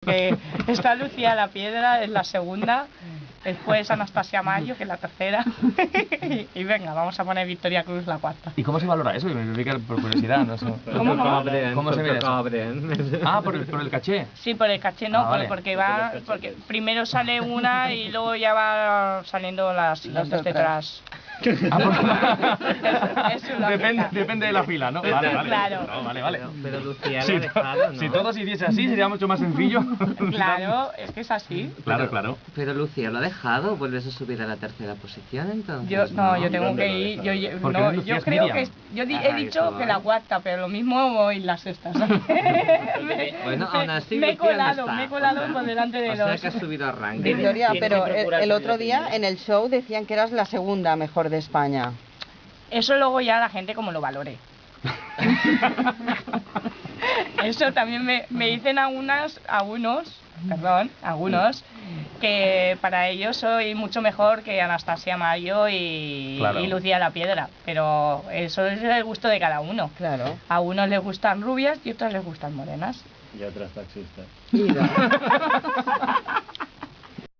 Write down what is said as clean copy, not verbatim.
Que está Lucía La Piedra, es la segunda, después Anastasia Mayo, que es la tercera, y venga, vamos a poner Victoria Cruz la cuarta. ¿Y cómo se valora eso? Me explica por curiosidad, no sé. ¿Cómo se ve eso? Ah, por el caché. Sí, por el caché no, vale. porque primero sale una y luego ya va saliendo las siguientes detrás. Depende de la fila, ¿no? Vale, claro. No, vale. Pero Lucía lo ha dejado, ¿no? Si todo se hiciese así, sería mucho más sencillo. Claro, es que es así. Claro. Pero Lucía lo ha dejado, ¿vuelves a subir a la tercera posición entonces? Yo tengo que ir. Yo creo que he dicho que la cuarta, pero lo mismo voy la sexta. Bueno, aún así me he colado por delante de los. O sea que has subido a ranking. Victoria, pero el otro día en el show decían que eras la segunda mejor de España. Eso luego ya la gente como lo valore. Eso también me dicen algunos, que para ellos soy mucho mejor que Anastasia Mayo y Lucía La Piedra, pero eso es el gusto de cada uno. Claro. A unos les gustan rubias y a otros les gustan morenas. Y otras taxistas.